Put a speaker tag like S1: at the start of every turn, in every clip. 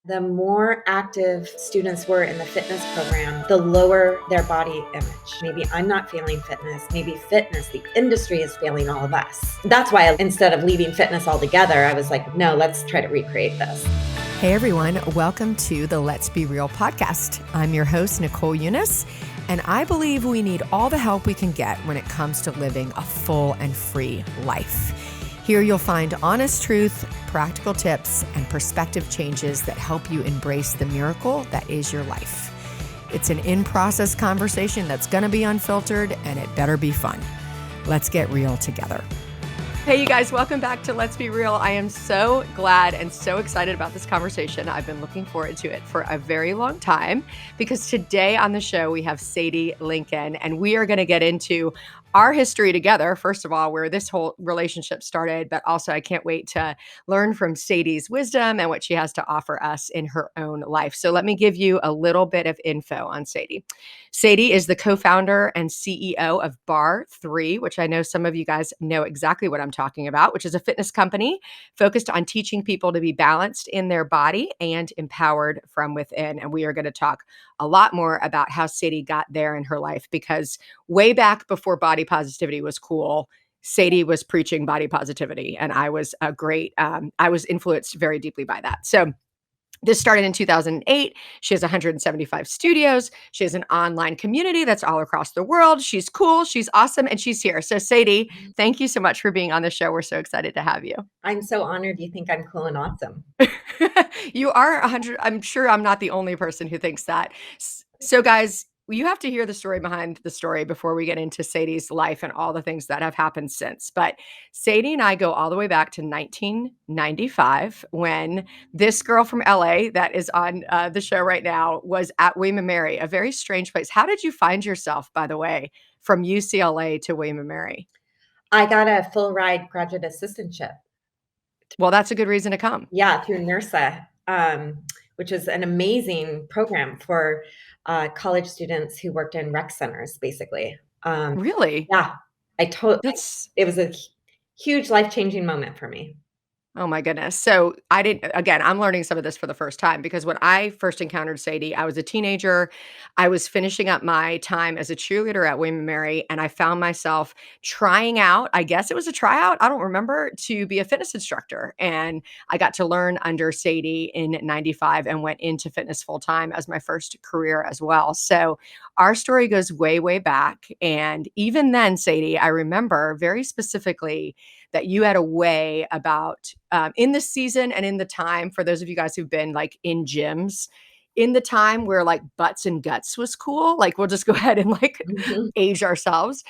S1: The more active students were in the fitness program, the lower their body image. Maybe I'm not failing fitness. Maybe fitness, the industry is failing all of us. That's why instead of leaving fitness altogether, I was like, no, let's try to recreate this.
S2: Hey everyone, welcome to the Let's Be Real podcast. I'm your host, Nicole Eunice, and I believe we need all the help we can get when it comes to living a full and free life. Here you'll find honest truth, practical tips, and perspective changes that help you embrace the miracle that is your life. It's an in-process conversation that's going to be unfiltered, and it better be fun. Let's get real together. Hey, you guys, welcome back to Let's Be Real. I am so glad and so excited about this conversation. I've been looking forward to it for a very long time because today on the show, we have Sadie Lincoln, and we are going to get into our history together, first of all, where this whole relationship started, but also I can't wait to learn from Sadie's wisdom and what she has to offer us in her own life. So let me give you a little bit of info on Sadie. Sadie is the co-founder and CEO of Bar 3, which I know some of you guys know exactly what I'm talking about, which is a fitness company focused on teaching people to be balanced in their body and empowered from within. And we are going to talk a lot more about how Sadie got there in her life, because way back before body positivity was cool, Sadie was preaching body positivity. And I was I was influenced very deeply by that. So this started in 2008. She has 175 studios. She has an online community that's all across the world. She's cool. She's awesome. And she's here. So Sadie, thank you so much for being on the show. We're so excited to have you.
S1: I'm so honored you think I'm cool and awesome.
S2: You are 100. I'm sure I'm not the only person who thinks that. So guys, you have to hear the story behind the story before we get into Sadie's life and all the things that have happened since. But Sadie and I go all the way back to 1995 when this girl from LA that is on the show right now was at William & Mary, a very strange place. How did you find yourself, by the way, from UCLA to William & Mary?
S1: I got a full ride graduate assistantship.
S2: Well, that's a good reason to come.
S1: Yeah, through NERSA, which is an amazing program for college students who worked in rec centers, basically.
S2: Really?
S1: Yeah,
S2: That's
S1: it was a huge life-changing moment for me.
S2: Oh my goodness. So I'm learning some of this for the first time because when I first encountered Sadie, I was a teenager. I was finishing up my time as a cheerleader at William & Mary, and I found myself trying out, I guess it was a tryout, I don't remember, to be a fitness instructor. And I got to learn under Sadie in 95 and went into fitness full time as my first career as well. So our story goes way, way back. And even then, Sadie, I remember very specifically that you had a way about in the season and in the time, for those of you guys who've been like in gyms, in the time where like butts and guts was cool, like we'll just go ahead and like
S1: Mhm.
S2: age ourselves.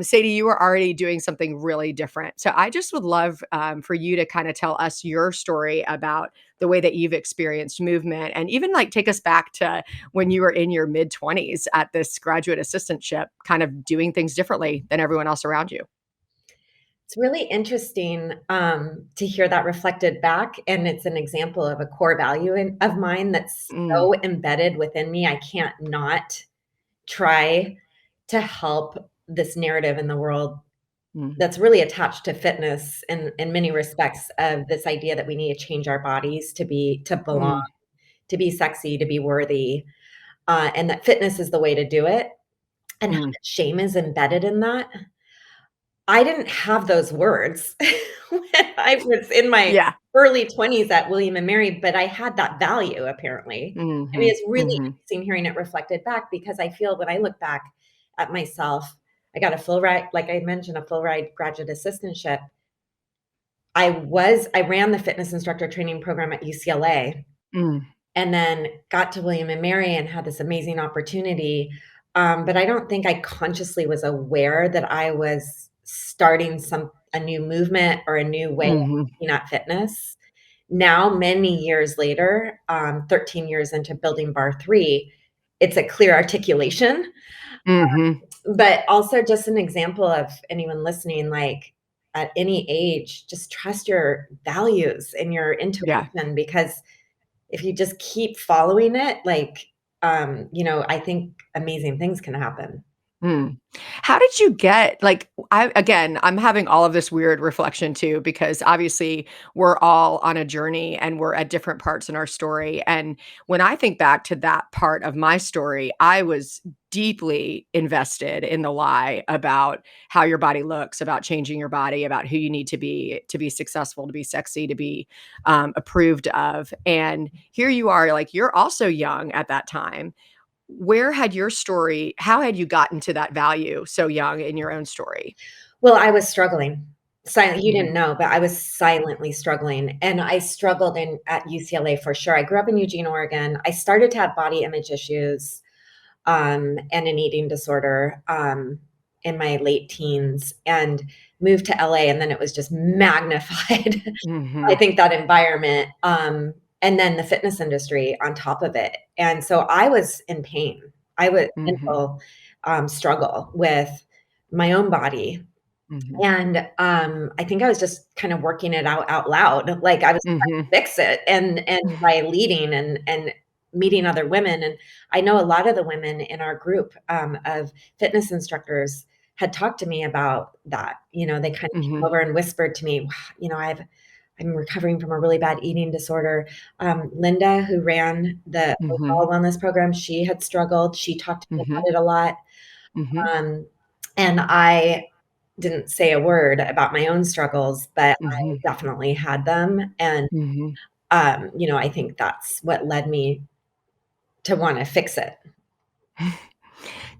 S2: Sadie, you were already doing something really different. So I just would love for you to kind of tell us your story about the way that you've experienced movement, and even like take us back to when you were in your mid 20s at this graduate assistantship, kind of doing things differently than everyone else around you.
S1: It's really interesting to hear that reflected back, and it's an example of a core value of mine that's
S2: Mm,
S1: so embedded within me. I can't not try to help this narrative in the world
S2: mm,
S1: that's really attached to fitness in many respects, of this idea that we need to change our bodies to belong,
S2: mm,
S1: to be sexy, to be worthy, and that fitness is the way to do it, and how
S2: mm.
S1: much shame is embedded in that. I didn't have those words when I was in my
S2: Yeah.
S1: early 20s at William& Mary, but I had that value apparently. I mean,
S2: Mhm,
S1: it's really
S2: mhm.
S1: interesting hearing it reflected back, because I feel when I look back at myself, I got a full ride, like I mentioned, a full ride graduate assistantship. I ran the fitness instructor training program at UCLA,
S2: Mm,
S1: and then got to William& Mary and had this amazing opportunity, but I don't think I consciously was aware that I was starting a new movement or a new way of
S2: mhm,
S1: looking at fitness. Now, many years later, 13 years into building Bar 3, it's a clear articulation,
S2: mhm.
S1: but also just an example of anyone listening, like, at any age, just trust your values and your
S2: Yeah.
S1: intuition, because if you just keep following it, like, I think amazing things can happen.
S2: Mm. How did you get I'm having all of this weird reflection too, because obviously we're all on a journey and we're at different parts in our story. And when I think back to that part of my story, I was deeply invested in the lie about how your body looks, about changing your body, about who you need to be successful, to be sexy, to be approved of. And here you are, like you're also young at that time. How had you gotten to that value so young in your own story?
S1: Well, I was struggling. Silent You
S2: Mhm,
S1: didn't know, but I was silently struggling, and I struggled at UCLA for sure. I grew up in Eugene, Oregon. I started to have body image issues, and an eating disorder, in my late teens and moved to LA, and then it was just magnified. I
S2: mhm,
S1: think that environment, and then the fitness industry on top of it. And so I was in pain. I was
S2: mhm,
S1: mental, struggle with my own body.
S2: mhm,
S1: And, I think I was just kind of working it out loud, like, I was trying
S2: mhm,
S1: to fix it and by leading and meeting other women, and I know a lot of the women in our group, of fitness instructors had talked to me about that, they kind of came
S2: mhm,
S1: over and whispered to me, "Wow, I'm recovering from a really bad eating disorder." Linda, who ran the
S2: mhm,
S1: overall wellness program, she had struggled, she talked to me
S2: mhm,
S1: about it a lot.
S2: mhm,
S1: Um, and I didn't say a word about my own struggles, but I
S2: mhm,
S1: definitely had them. And,
S2: mhm.
S1: I think that's what led me to want to fix it.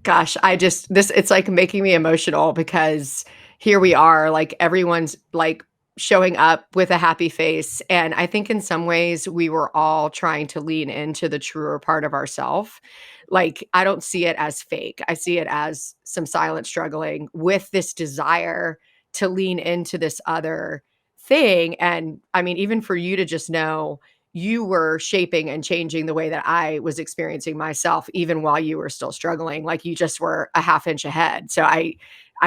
S2: Gosh, I just this it's, like, making me emotional because here we are, like, everyone's, like, showing up with a happy face, and I think in some ways we were all trying to lean into the truer part of ourself. Like, I don't see it as fake. I see it as some silent struggling with this desire to lean into this other thing, and, I mean, even for you to just know you were shaping and changing the way that I was experiencing myself even while you were still struggling, like, you just were a half inch ahead. So I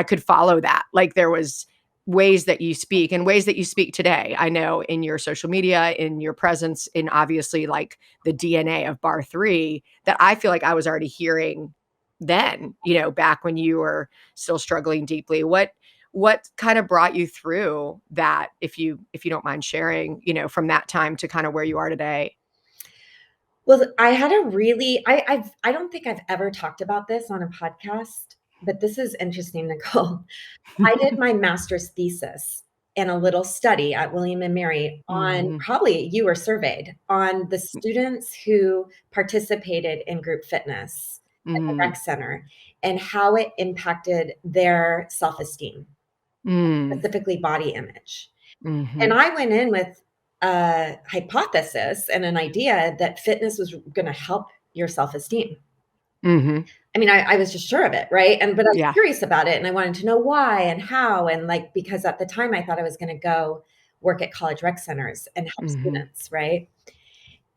S2: could follow that. Like, there was ways that you speak and ways that you speak today. I know in your social media, in your presence, in obviously, like, the DNA of Bar 3 that I feel like I was already hearing then, back when you were still struggling deeply. What kind of brought you through that, if you don't mind sharing, from that time to kinda where you are today?
S1: Well, I had a really, I don't think I've ever talked about this on a podcast, but this is interesting, Nicole. I did my master's thesis in a little study at William and Mary on,
S2: Mhm,
S1: probably you were surveyed, on the students who participated in group fitness at the
S2: mhm,
S1: rec center and how it impacted their self-esteem,
S2: mm,
S1: specifically body image. And
S2: mhm,
S1: I went in with a hypothesis and an idea that fitness was gonna help your self-esteem.
S2: mhm,
S1: I mean, I was just sure of it, right? But I was
S2: yeah,
S1: curious about it, and I wanted to know why and how, and, like, because at the time I thought I was gonna go work at college rec centers and help
S2: mhm,
S1: students, right?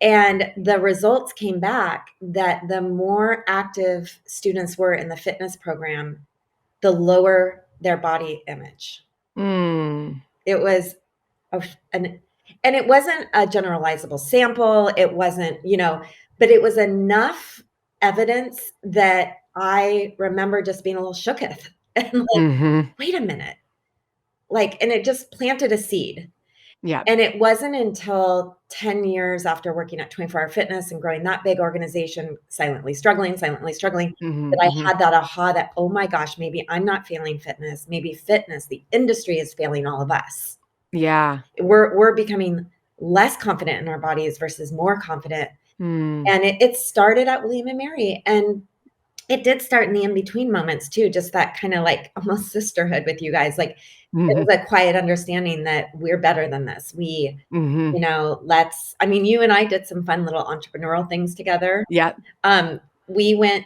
S1: And the results came back that the more active students were in the fitness program, the lower their body image.
S2: mm,
S1: It was a f and it wasn't a generalizable sample, it wasn't, but it was enough evidence that I remember just being a little shooketh and like,
S2: mhm,
S1: "Wait a minute." Like, and it just planted a seed.
S2: yeah,
S1: And it wasn't until 10 years after working at 24 Hour Fitness and growing that big organization, silently struggling, that
S2: mhm,
S1: I
S2: mhm,
S1: had that aha that, "Oh my gosh, maybe I'm not failing fitness. Maybe fitness, the industry is failing all of us."
S2: yeah,
S1: We're becoming less confident in our bodies versus more confident.
S2: mm,
S1: And it started at William and Mary, and it did start in the in-between moments too, just that kinda, like, almost sisterhood with you guys, like, it
S2: mhm,
S1: was a quiet understanding that we're better than this.
S2: mhm,
S1: Let's I mean, you and I did some fun little entrepreneurial things together.
S2: yeah.
S1: We went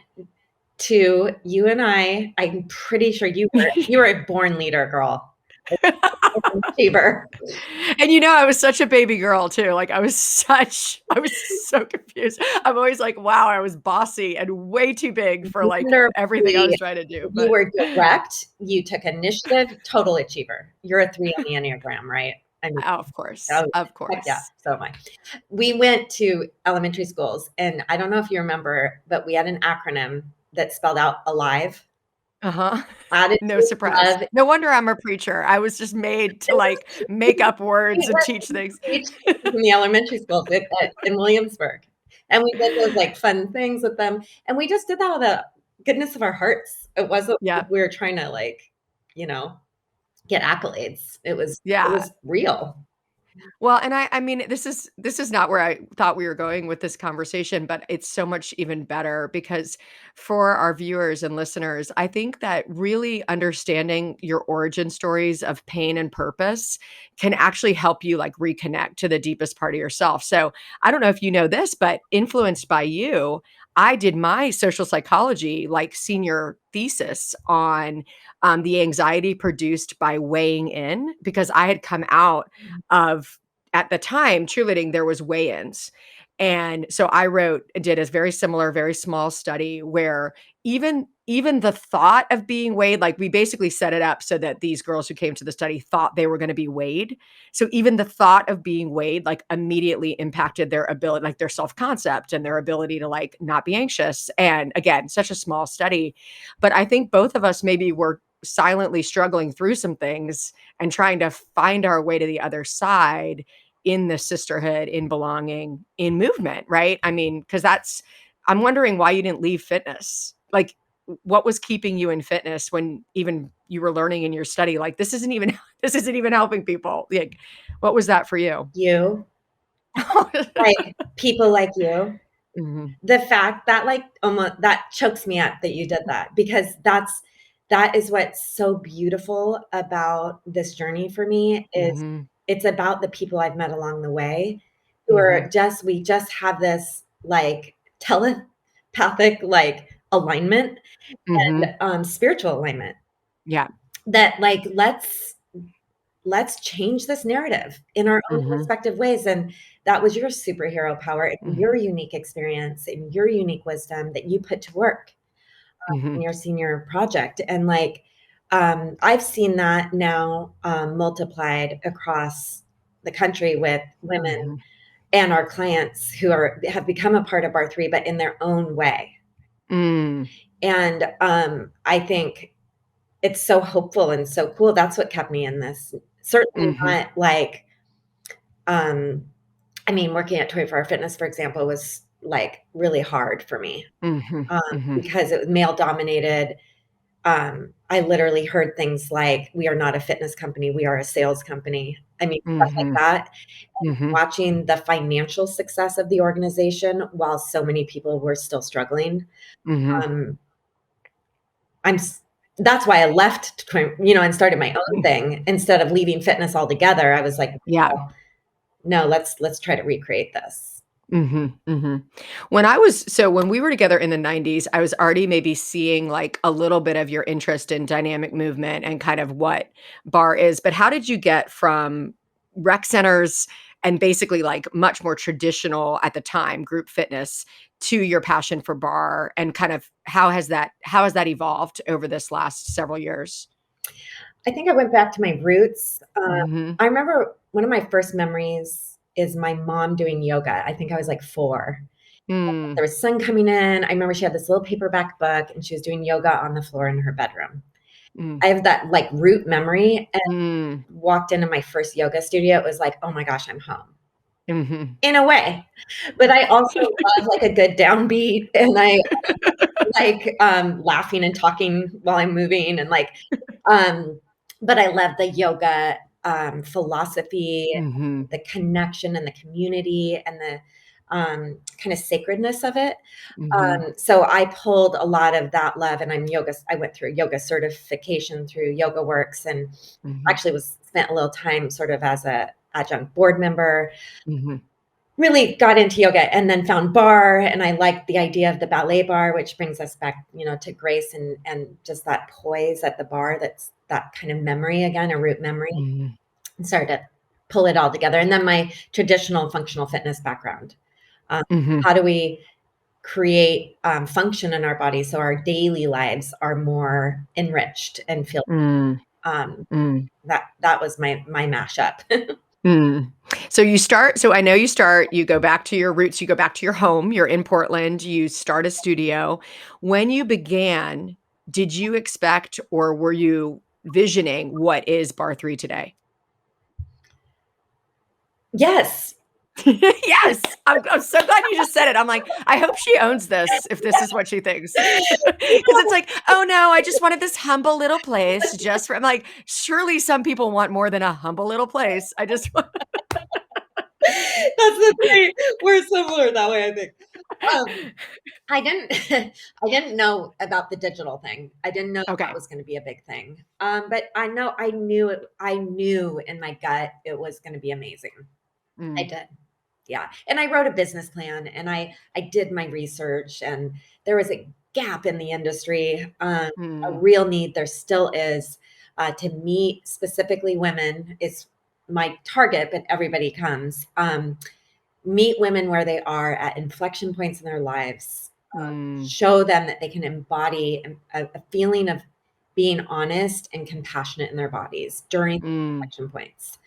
S1: to you and I'm pretty sure you were a born leader, girl. Like, achiever.
S2: And, I was such a baby girl too, like, I was so confused. I'm always like, "Wow, I was bossy and way too big for, like, everything I was
S1: Wonderfully.
S2: trying to do,"
S1: You
S2: but
S1: were direct, you took initiative, total achiever. You're a 3 on the Enneagram, right? I mean,
S2: oh, of course,
S1: oh,
S2: of
S1: heck yeah,
S2: course.
S1: so am I. We went to elementary schools, and I don't know if you remember, but we had an acronym that spelled out ALIVE.
S2: Uh-huh. No
S1: Attitude,
S2: surprise.
S1: love.
S2: No wonder I'm a preacher. I was just made to, like, make up words and teach things.
S1: Teach in the elementary schools in Williamsburg. And we did those, like, fun things with them, and we just did that out of the goodness of our hearts. It wasn't
S2: Yeah.
S1: like we were trying to, like, you know, get accolades. It
S2: Yeah.
S1: was real.
S2: Well, and I mean, this is not where I thought we were going with this conversation, but it's so much even better because for our viewers and listeners, I think that really understanding your origin stories of pain and purpose can actually help you like reconnect to the deepest part of yourself. So, I don't know if you know this, but influenced by you, I did my social psychology like senior thesis on the anxiety produced by weighing in because I had come out of at the time, cheerleading, there was weigh-ins. And so I did a very similar, very small study where even the thought of being weighed, like we basically set it up so that these girls who came to the study thought they were going to be weighed. So even the thought of being weighed like immediately impacted their ability, like their self-concept and their ability to like not be anxious. And again, such a small study. But I think both of us maybe were silently struggling through some things and trying to find our way to the other side in the sisterhood, in belonging, in movement, right? I mean, because I'm wondering why you didn't leave fitness. Like, what was keeping you in fitness when even you were learning in your study? Like, this isn't even this isn't even helping people. Like, what was that for you?
S1: You, like, people like you.
S2: Mhm,
S1: The fact that, like, almost that chokes me up that you did that because that is what's so beautiful about this journey for me is
S2: mhm,
S1: it's about the people I've met along the way who are
S2: mhm,
S1: we just have this, like, telepathic, like, alignment
S2: mhm.
S1: and, spiritual alignment
S2: Yeah.
S1: that, like, let's change this narrative in our own
S2: Mhm,
S1: respective ways, and that was your superhero power and
S2: mhm,
S1: your unique experience and your unique wisdom that you put to work in
S2: mhm,
S1: your senior project, and, like, I've seen that now, multiplied across the country with women
S2: mhm,
S1: and our clients who have become a part of Bar3, but in their own way,
S2: mm,
S1: and, I think it's so hopeful and so cool. That's what kept me in this. Certainly
S2: mhm,
S1: not like, um I mean, working at 24 Hour Fitness, for example, was, like, really hard for me,
S2: mhm, mhm,
S1: because it was male dominated. I literally heard things like, "We are not a fitness company, we are a sales company." I mean, stuff like
S2: mhm,
S1: that.
S2: mhm,
S1: Watching the financial success of the organization while so many people were still struggling,
S2: mhm.
S1: um, I'm s that's why I left, and started my own
S2: Mm,
S1: thing instead of leaving fitness altogether. I was like,
S2: yeah.
S1: "Well, no, let's try to recreate this."
S2: Mhm, mhm. When we were together in the '90s, I was already maybe seeing, like, a little bit of your interest in dynamic movement and kind of what bar is, but how did you get from rec centers and basically, like, much more traditional at the time, group fitness, to your passion for bar, and kind of how has that evolved over this last several years?
S1: I think I went back to my roots.
S2: Mhm.
S1: I remember one of my first memories is my mom doing yoga. I think I was, like, 4.
S2: Mm,
S1: There was sun coming in. I remember she had this little paperback book, and she was doing yoga on the floor in her bedroom.
S2: mm,
S1: I have that, like, root memory, and
S2: mm,
S1: walked into my first yoga studio, it was like, "Oh my gosh, I'm home."
S2: mhm.
S1: In a way, but I also love, like, a good downbeat, and I like, laughing and talking while I'm moving and, like, um but I love the yoga, philosophy,
S2: Mhm,
S1: the connection and the community and the, kinda sacredness of it.
S2: mhm,
S1: So I pulled a lot of that love, and I went through yoga certification through Yoga Works and
S2: mhm,
S1: actually spent a little time sort of as a adjunct board member.
S2: mhm,
S1: Really got into yoga and then found bar, and I liked the idea of the ballet bar, which brings us back, to grace and just that poise at the bar, that's that kind of memory again, a root memory,
S2: mhm.
S1: and started to pull it all together, and then my traditional functional fitness background. Um,
S2: Mhm.
S1: how do we create, function in our body so our daily lives are more enriched and feel
S2: Mm,
S1: um,
S2: mm,
S1: that was my mashup.
S2: mm. So I know you go back to your roots, you go back to your home, you're in Portland, you start a studio. When you began, did you expect or were you visioning what is Bar3 today?
S1: Yes.
S2: Yes. I'm so glad you just said it. I'm like, I hope she owns this if this is what she thinks. Because it's like, oh no, I just wanted this humble little place just for, I'm like, surely some people want more than a humble little place. I just want.
S1: That's the thing. We're similar that way, I think. I didn't I didn't know about the digital thing. I didn't know that
S2: Okay.
S1: was gonna be a big thing. But I knew in my gut it was gonna be amazing. I
S2: Mm,
S1: did. Yeah. And I wrote a business plan and I did my research and there was a gap in the industry, a
S2: mm,
S1: real need, there still is, to meet specifically women. It's my target, but everybody comes. Meet women where they are at inflection points in their lives,
S2: mm,
S1: show them that they can embody a feeling of being honest and compassionate in their bodies during
S2: mm.
S1: inflection points.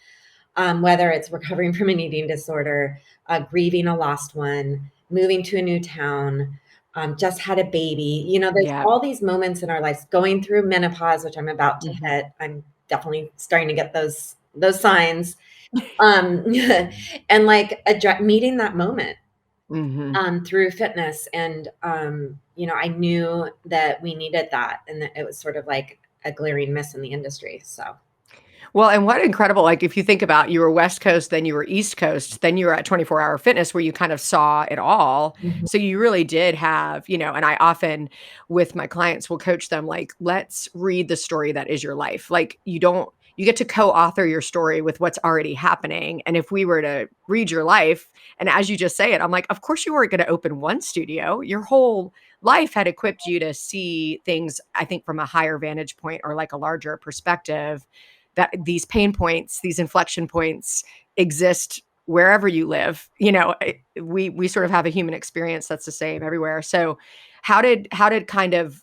S1: Whether it's recovering from an eating disorder, grieving a lost one, moving to a new town, just had a baby. There's
S2: Yeah.
S1: all these moments in our lives, going through menopause, which I'm about to
S2: Mhm.
S1: hit. I'm definitely starting to get those signs. Um, and like meeting that moment
S2: Mhm.
S1: through fitness. And, I knew that we needed that and that it was sort of like a glaring miss in the industry. So,
S2: Well, and what incredible, like, if you think about you were West Coast, then you were East Coast, then you were at 24 Hour Fitness where you kind of saw it all.
S1: mhm.
S2: So you really did have, and I often with my clients will coach them like, let's read the story that is your life. Like you get to co-author your story with what's already happening. And if we were to read your life, and as you just say it, I'm like, of course you weren't going to open one studio. Your whole life had equipped you to see things, I think, from a higher vantage point or like a larger perspective, that these pain points, these inflection points exist wherever you live. We sort of have a human experience that's the same everywhere. So how did kind of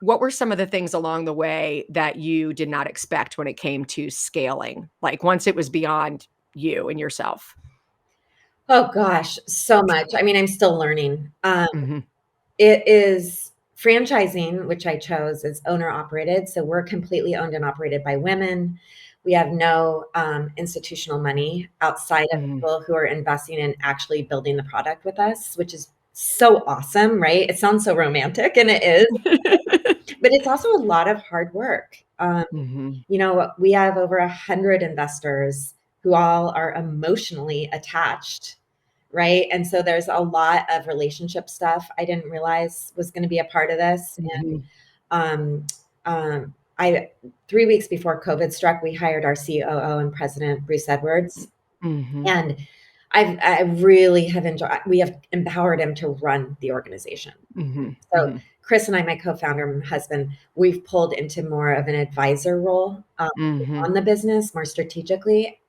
S2: what were some of the things along the way that you did not expect when it came to scaling? Like once it was beyond you and yourself?
S1: Oh gosh, so much. I mean, I'm still learning.
S2: Mhm.
S1: It is franchising, which I chose, is owner operated. So we're completely owned and operated by women. We have no institutional money outside of
S2: Mhm.
S1: people who are investing in actually building the product with us, which is so awesome, right? It sounds so romantic, and it is, but it's also a lot of hard work.
S2: Mhm.
S1: We have over 100 investors who all are emotionally attached, right? And so there's a lot of relationship stuff I didn't realize was going to be a part of this.
S2: Mhm.
S1: And I 3 weeks before COVID struck, we hired our COO and president, Bruce Edwards,
S2: Mhm.
S1: and I really have enjoyed. We have empowered him to run the organization.
S2: Mhm.
S1: So
S2: Mhm.
S1: Chris and I, my co-founder and husband, we've pulled into more of an advisor role
S2: Mhm.
S1: on the business more strategically.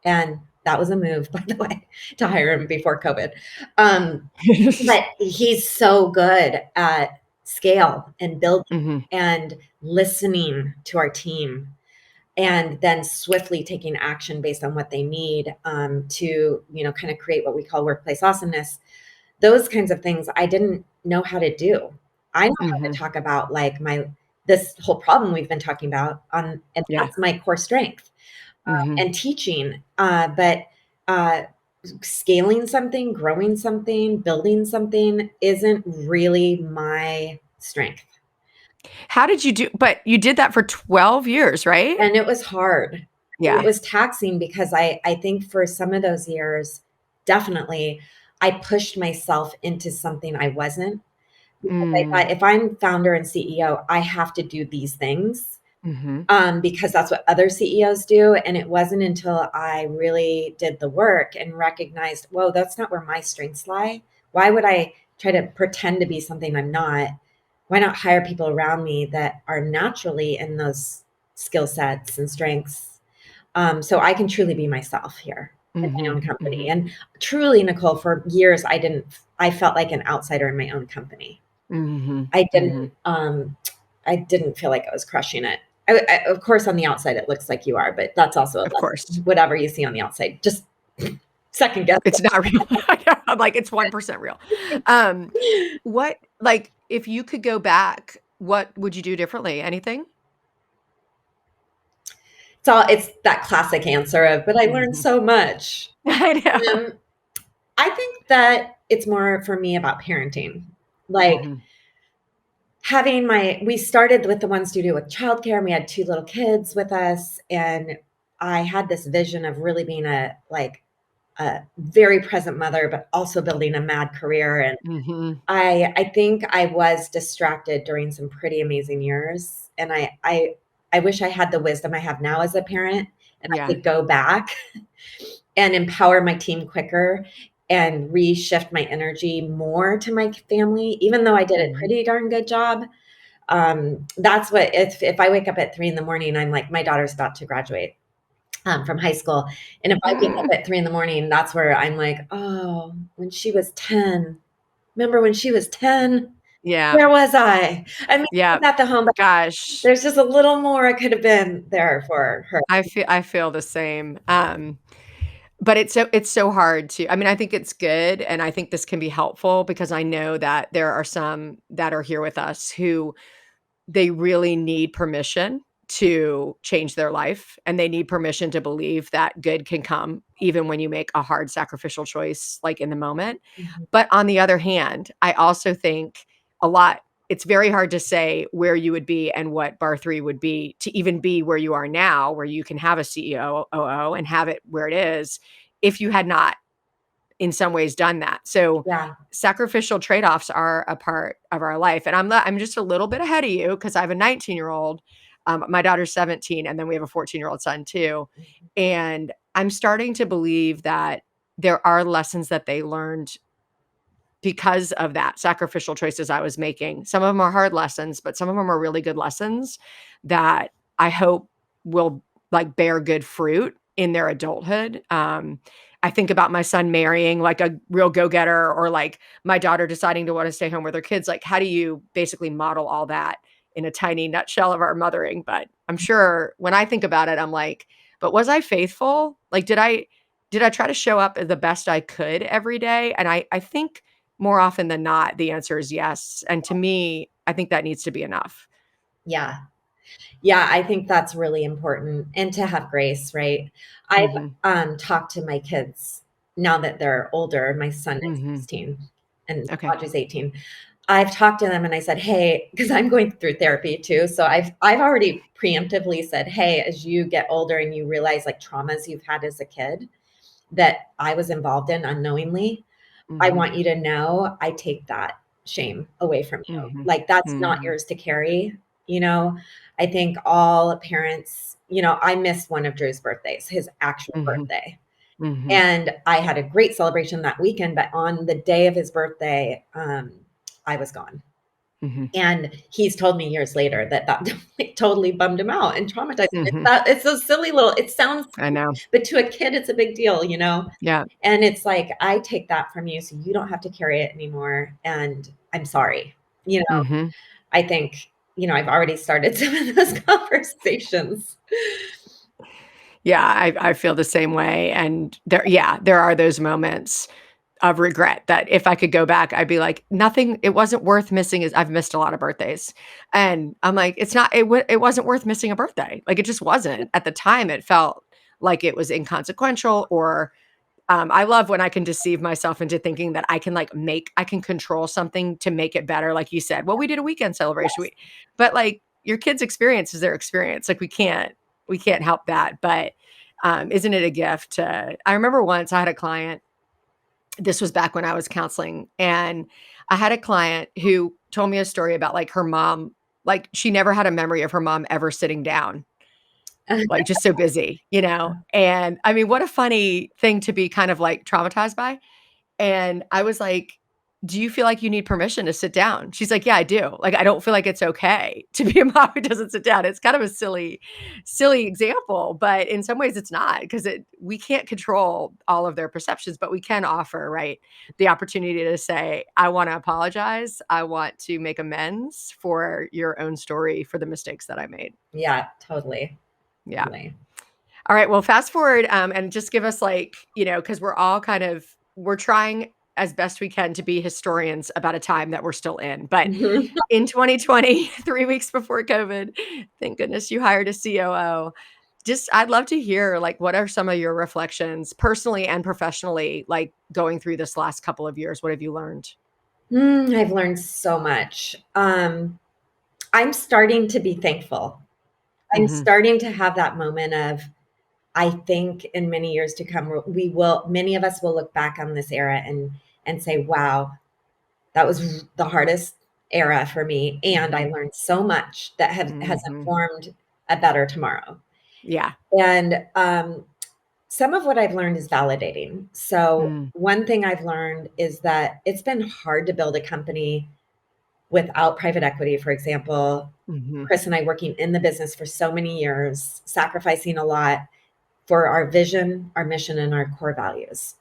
S1: And that was a move, by the way, to hire him before COVID. But he's so good at scale and building
S2: Mhm.
S1: and listening to our team and then swiftly taking action based on what they need to, kind of create what we call workplace awesomeness. Those kinds of things I didn't know how to do. I know how to
S2: Mhm.
S1: talk about like this whole problem we've been talking about and
S2: Yeah.
S1: that's my core strength
S2: Mhm.
S1: and teaching. But uh, scaling something, growing something, building something isn't really my strength.
S2: How did you do but you did that for 12 years, right?
S1: And it was hard. And it
S2: Yeah.
S1: was taxing because I think for some of those years, definitely, I pushed myself into something I wasn't because I
S2: Mm.
S1: thought if I'm founder and CEO, I have to do these things
S2: Mhm.
S1: because that's what other CEOs do. And it wasn't until I really did the work and recognized, whoa, that's not where my strengths lie. Why would I try to pretend to be something I'm not? Why not hire people around me that are naturally in those skill sets and strengths so I can truly be myself here in my own
S2: Mhm.
S1: company?
S2: Mhm.
S1: And truly, Nicole, for years, I felt like an outsider in my own company.
S2: Mhm.
S1: I didn't,
S2: Mhm.
S1: I didn't feel like I was crushing it. Of course, on the outside, it looks like you are, but that's also a
S2: Of course.
S1: lesson. Whatever you see on the outside, just second guess
S2: It's not real. I'm like, it's 1% real.
S1: it.
S2: What like, if you could go back what would you do differently? Anything?
S1: It's that classic answer of, but I learned
S2: Mhm.
S1: so much.
S2: I know.
S1: Um, I think that it's more for me about parenting. Like
S2: Mhm.
S1: we started with the one studio with childcare, and we had 2 little kids with us, and I had this vision of really being a very present mother, but also building a mad career, and
S2: Mhm.
S1: I think I was distracted during some pretty amazing years, and I wish I had the wisdom I have now as a parent, and I
S2: Yeah.
S1: could go back and empower my team quicker and reshift my energy more to my family, even though I did a
S2: Mhm.
S1: pretty darn good job. That's what if I wake up at 3 in the morning, I'm like, my daughter's about to graduate from high school. And if I wake up at 3 in the morning, that's where I'm like, oh, when she was 10, remember when she was 10?
S2: Yeah.
S1: Where was I? I mean, I
S2: Yeah.
S1: was at the home, but
S2: Gosh,
S1: there's just a little more I could have been there for her.
S2: I feel the same. But it's so hard to I mean, I think it's good, and I think this can be helpful because I know that there are some that are here with us who they really need permission to change their life, and they need permission to believe that good can come even when you make a hard sacrificial choice, like, in the moment.
S1: Mhm.
S2: But on the other hand, I also think a lot it's very hard to say where you would be and what bar 3 would be to even be where you are now, where you can have a CEO, OO, and have it where it is, if you had not in some ways done that. So
S1: Yeah.
S2: sacrificial trade-offs are a part of our life. And I'm just a little bit ahead of you because I have a 19-year-old. My daughter's 17, and then we have a 14-year-old son too. And I'm starting to believe that there are lessons that they learned because of that sacrificial choices I was making. Some of them are hard lessons, but some of them are really good lessons that I hope will like bear good fruit in their adulthood. I think about my son marrying like a real go-getter or like my daughter deciding to want to stay home with her kids. Like, how do you basically model all that in a tiny nutshell of our mothering? But I'm sure when I think about it, I'm like, but was I faithful? Like, did I try to show up the best I could every day? And I think more often than not, the answer is yes, and to me, I think that needs to be enough.
S1: Yeah. Yeah, I think that's really important and to have grace, right? I've,
S2: Mhm,
S1: talked to my kids now that they're older. My son is
S2: mhm.
S1: 16 and
S2: Okay.
S1: Audrey's 18. I've talked to them and I said, "Hey," because 'cause I'm going through therapy too, so I've already preemptively said, "Hey, as you get older and you realize, like, traumas you've had as a kid that I was involved in unknowingly, I
S2: Mhm,
S1: want you to know I take that shame away from you.
S2: mhm,
S1: Like, that's not
S2: mhm,
S1: yours to carry, you know? I think all parents I missed one of Drew's birthdays, his actual
S2: mhm,
S1: birthday,
S2: mhm,
S1: and I had a great celebration that weekend, but on the day of his birthday, I was gone.
S2: mhm,
S1: And he's told me years later that like, totally bummed him out and traumatized him.
S2: mhm.
S1: It's a silly little it sounds
S2: I
S1: silly,
S2: know.
S1: but to a kid, it's a big deal, you know?
S2: Yeah.
S1: And it's like, I take that from you so you don't have to carry it anymore, and I'm sorry. You know,
S2: Mhm.
S1: I think, I've already started some of those conversations.
S2: Yeah, I feel the same way, and there are those moments of regret that if I could go back, I'd be like, "Nothing it wasn't worth missing is" I've missed a lot of birthdays, and I'm like, "It's not it wasn't worth missing a birthday." Like, it just wasn't. At the time, it felt like it was inconsequential or, I love when I can deceive myself into thinking that I can control something to make it better, like you said. "Well, we did a weekend celebration,
S1: Yes.
S2: we" but, like, your kid's experience is their experience, like, we can't help that, but, isn't it a gift to I remember once I had a client this was back when I was counseling, and I had a client who told me a story about, like, her mom like, she never had a memory of her mom ever sitting down, like, just so busy, you know? And, I mean, what a funny thing to be kind of, like, traumatized by. And I was like, "Do you feel like you need permission to sit down?" She's like, "Yeah, I do. Like, I don't feel like it's okay to be a mom who doesn't sit down." It's kind of a silly example, but in some ways it's not because we can't control all of their perceptions, but we can offer, right, the opportunity to say, "I wanna apologize. I want to make amends for your own story for the mistakes that I made."
S1: Yeah, totally,
S2: Yeah.
S1: totally.
S2: All right, well, fast forward, and just give us, like, because 'cause we're all kind of we're trying as best we can to be historians about a time that we're still in. But
S1: Mhm.
S2: in 2020, 3 weeks before COVID, thank goodness you hired a COO. Just I'd love to hear, like, what are some of your reflections personally and professionally, like, going through this last couple of years? What have you learned?
S1: I've learned so much. I'm starting to be thankful. I'm
S2: Mhm,
S1: starting to have that moment of, I think in many years to come, many of us will look back on this era and say, wow, that was the hardest era for me. And I
S2: mhm,
S1: learned so much that has
S2: mhm.
S1: informed a better tomorrow.
S2: Yeah.
S1: And some of what I've learned is validating. So
S2: Mm,
S1: one thing I've learned is that it's been hard to build a company without private equity, for example.
S2: mhm,
S1: Chris and I working in the business for so many years, sacrificing a lot for our vision, our mission, and our core values.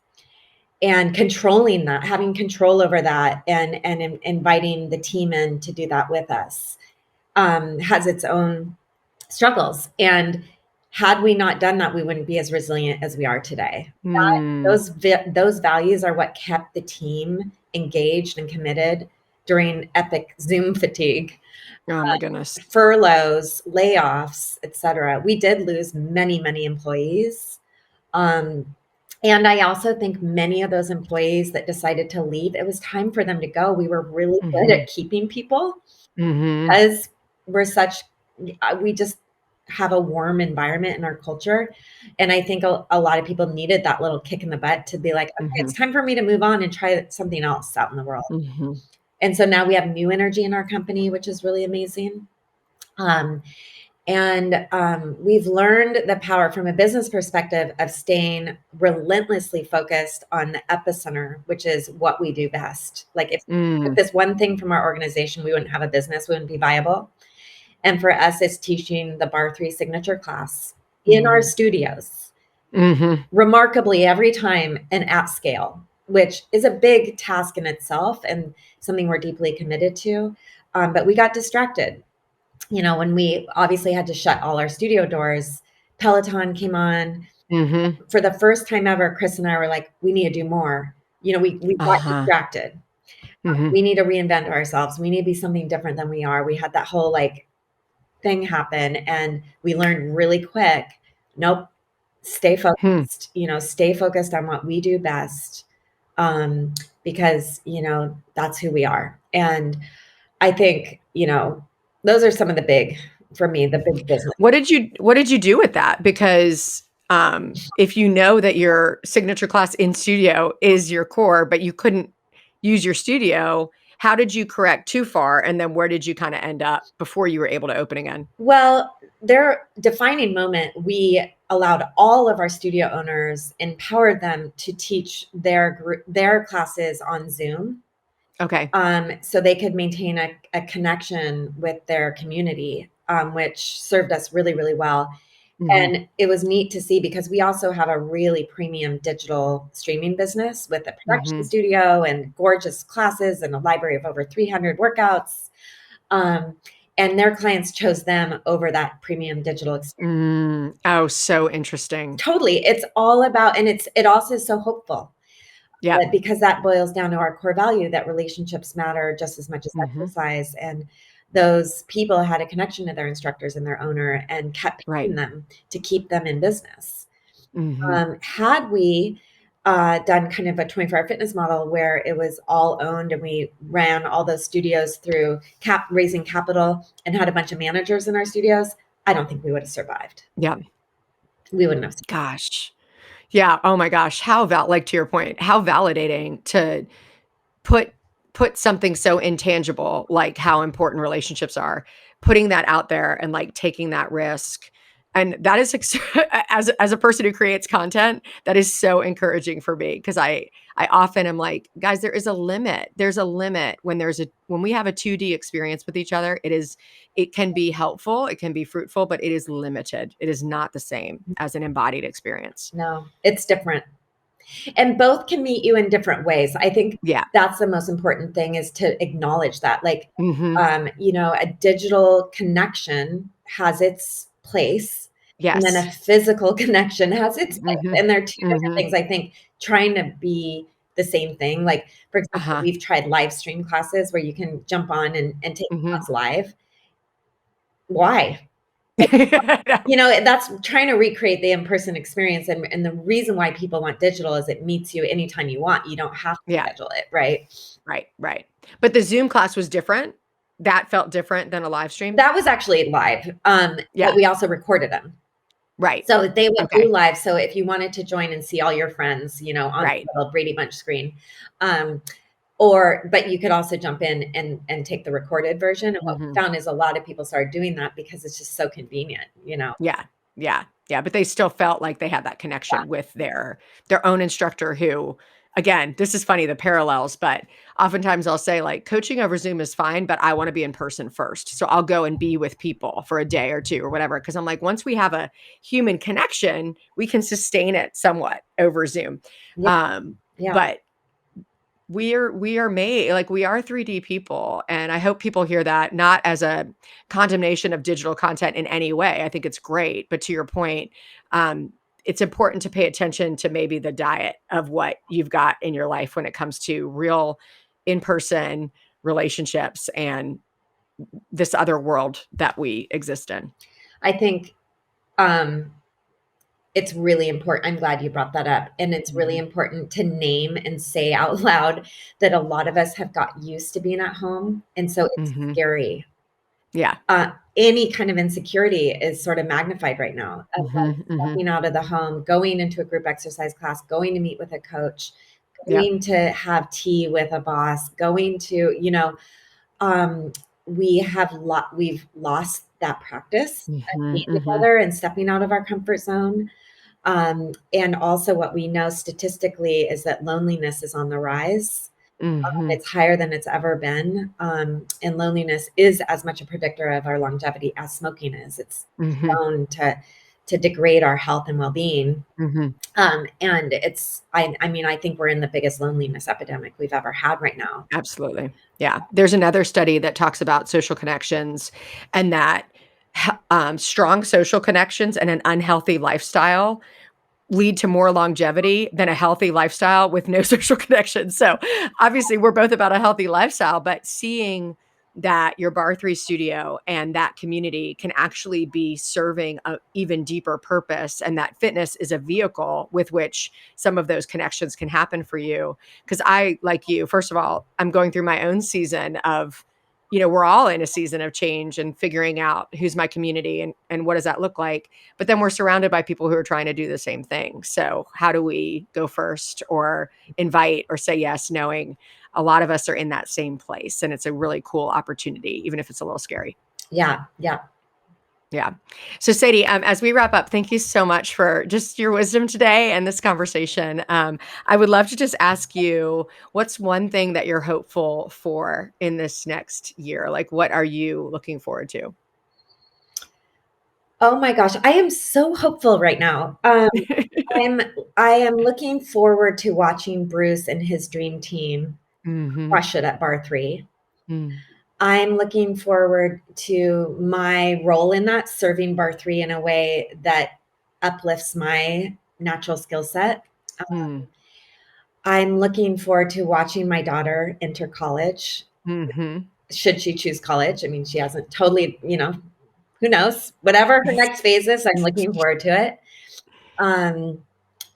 S1: And controlling that, having control over that, and inviting the team in to do that with us, has its own struggles. And had we not done that, we wouldn't be as resilient as we are today.
S2: mm.
S1: Those values are what kept the team engaged and committed during epic Zoom fatigue,
S2: Oh my goodness.
S1: furloughs, layoffs, etc. We did lose many, many employees. Um, and I also think many of those employees that decided to leave, it was time for them to go. We were really good
S2: Mhm,
S1: at keeping people
S2: mhm,
S1: because we're such, we just have a warm environment in our culture. And I think a lot of people needed that little kick in the butt to be like, okay, it's
S2: mhm,
S1: time for me to move on and try something else out in the world.
S2: mhm,
S1: And so now we have new energy in our company, which is really amazing. Um, and we've learned the power from a business perspective of staying relentlessly focused on the epicenter, which is what we do best. Like if we took
S2: mm,
S1: this one thing from our organization, we wouldn't have a business, we wouldn't be viable. And for us, it's teaching the Bar 3 signature class in our
S2: mm,
S1: studios,
S2: mhm,
S1: remarkably every time and at scale, which is a big task in itself and something we're deeply committed to. But we got distracted. When we obviously had to shut all our studio doors, Peloton came on.
S2: mhm.
S1: For the first time ever, Chris and I were like, we need to do more. We got
S2: Uh-huh.
S1: distracted.
S2: Mhm,
S1: We need to reinvent ourselves. We need to be something different than we are. We had that whole like thing happen and we learned really quick, nope, stay
S2: hmm.
S1: focused, stay focused on what we do best. Because, that's who we are. And I think, those are some of the big, for me, the big business.
S2: What did you do with that? Because, if you know that your signature class in studio is your core, but you couldn't use your studio, how did you correct too far? And then where did you kinda end up before you were able to open again?
S1: Well, their defining moment, we allowed all of our studio owners, empowered them to teach their classes on Zoom,
S2: Okay.
S1: so they could maintain a connection with their community, which served us really, really well.
S2: Mhm,
S1: And it was neat to see because we also have a really premium digital streaming business with a production
S2: mhm.
S1: studio and gorgeous classes and a library of over 300 workouts. Um, and their clients chose them over that premium digital experience.
S2: Mm. Oh, so interesting.
S1: Totally. It's all about, and it also is so hopeful,
S2: Yeah.
S1: because that boils down to our core value that relationships matter just as much as
S2: Mhm.
S1: exercise. And those people had a connection to their instructors and their owner and kept
S2: Right.
S1: paying them to keep them in business.
S2: Mhm.
S1: Had we done kind of a 24-hour fitness model where it was all owned and we ran all those studios through raising capital and had a bunch of managers in our studios, I don't think we would have survived.
S2: Yeah.
S1: We wouldn't have.
S2: Gosh. Yeah. Oh my gosh. Like, to your point, how validating to put put something so intangible, like how important relationships are, putting that out there and, like, taking that risk, and that is as a person who creates content, that is so encouraging for me because I often am like, "Guys, there is a limit. There's a limit when we have a 2D experience with each other, it can be helpful, it can be fruitful, but it is limited. It is not the same as an embodied experience."
S1: No, it's different. And both can meet you in different ways. I think
S2: Yeah.
S1: that's the most important thing is to acknowledge that. Like,
S2: Mhm.
S1: a digital connection has its place, and then a
S2: Yes.
S1: physical connection has its place.
S2: Mhm.
S1: And they're two different
S2: Mhm.
S1: things. I think trying to be the same thing. Like, for example,
S2: Uh-huh.
S1: we've tried live stream classes where you can jump on and take
S2: Mhm.
S1: class live. Why?
S2: No.
S1: That's trying to recreate the in-person experience. And the reason why people want digital is it meets you anytime you want. You don't have to
S2: Yeah.
S1: schedule it, right?
S2: Right, right. But the Zoom class was different? That felt different than a live stream?
S1: That was actually live, but
S2: Yeah,
S1: we also recorded them.
S2: right.
S1: So they went through
S2: Okay,
S1: live. So if you wanted to join and see all your friends, on
S2: right.
S1: the little Brady Bunch screen, um, but you could also jump in and take the recorded version. And what we
S2: Mhm.
S1: found is a lot of people started doing that because it's just so convenient.
S2: Yeah, yeah, yeah, but they still felt like they had that connection with their own instructor who again, this is funny, the parallels, but oftentimes I'll say, like, coaching over Zoom is fine, but I wanna be in person first. So I'll go and be with people for a day or 2 or whatever, because 'cause I'm like, once we have a human connection, we can sustain it somewhat over Zoom.
S1: Yeah, yeah,
S2: But we are made like, we are 3D people, and I hope people hear that not as a condemnation of digital content in any way. I think it's great, but to your point, it's important to pay attention to maybe the diet of what you've got in your life when it comes to real in-person relationships and this other world that we exist in.
S1: I think um, it's really important. I'm glad you brought that up. And it's really
S2: Mhm,
S1: important to name and say out loud that a lot of us have got used to being at home. And so it's
S2: mhm.
S1: scary.
S2: Yeah.
S1: Any kind of insecurity is sort of magnified right now of like
S2: Mhm, mhm.
S1: stepping out of the home, going into a group exercise class, going to meet with a coach,
S2: Yep.
S1: going to have tea with a boss, going to, um, we've lost that practice of
S2: Mhm,
S1: being
S2: mhm,
S1: together and stepping out of our comfort zone. And also what we know statistically is that loneliness is on the rise.
S2: mhm,
S1: It's higher than it's ever been. And loneliness is as much a predictor of our longevity as smoking is. It's
S2: mhm,
S1: shown to degrade our health and well-being.
S2: mhm.
S1: And I mean, I think we're in the biggest loneliness epidemic we've ever had right now.
S2: Absolutely. Yeah. There's another study that talks about social connections and that strong social connections and an unhealthy lifestyle lead to more longevity than a healthy lifestyle with no social connection. So, obviously, we're both about a healthy lifestyle, but seeing that your Bar3 studio and that community can actually be serving a even deeper purpose, and that fitness is a vehicle with which some of those connections can happen for you. Because I, like you, first of all, I'm going through my own season of, we're all in a season of change and figuring out who's my community and what does that look like. But then we're surrounded by people who are trying to do the same thing. So how do we go first or invite or say yes, knowing a lot of us are in that same place? And it's a really cool opportunity, even if it's a little scary.
S1: Yeah, yeah.
S2: Yeah. So, Sadie, as we wrap up, thank you so much for just your wisdom today and this conversation. I would love to just ask you, what's one thing that you're hopeful for in this next year? Like, what are you looking forward to?
S1: Oh my gosh, I am so hopeful right now. I'm I am looking forward to watching Bruce and his dream team
S2: Hmm.
S1: crush it at bar 3.
S2: Mm.
S1: I'm looking forward to my role in that, serving bar 3 in a way that uplifts my natural skill set.
S2: Mm.
S1: I'm looking forward to watching my daughter enter college,
S2: Hmm.
S1: should she choose college. I mean, she hasn't totally, who knows? Whatever her next phase is, I'm looking forward to it. Um,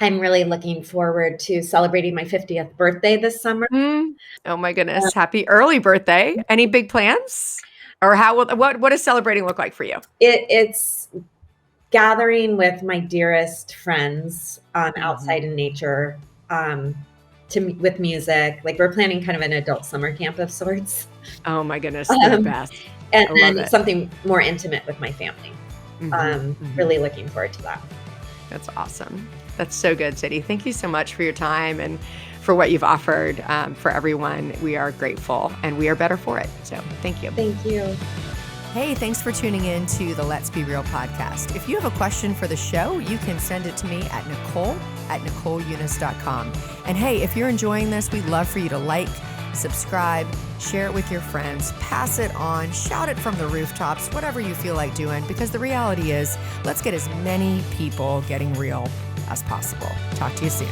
S1: I'm really looking forward to celebrating my 50th birthday this summer.
S2: Mm. Oh my
S1: Uh,
S2: goodness. Happy early birthday. Any big plans? Or what does celebrating look like for you?
S1: it's gathering with my dearest friends
S2: Hmm.
S1: outside in nature, um, with music. Like we're planning kind of an adult summer camp of sorts,
S2: Oh my goodness, the
S1: um,
S2: best.
S1: and
S2: I love
S1: then
S2: it.
S1: something more intimate with my family.
S2: Hmm. Hmm.
S1: Really looking forward to that.
S2: That's awesome. That's so good, Sadie. Thank you so much for your time and for what you've offered for everyone. We are grateful and we are better for it. So thank you.
S1: Thank you.
S2: Hey, thanks for tuning in to the Let's Be Real podcast. If you have a question for the show, you can send it to me at Nicole@NicoleEunice.com. And hey, if you're enjoying this, we'd love for you to like, subscribe, share it with your friends, pass it on, shout it from the rooftops, whatever you feel like doing, because the reality is, let's get as many people getting real as possible. Talk to you soon.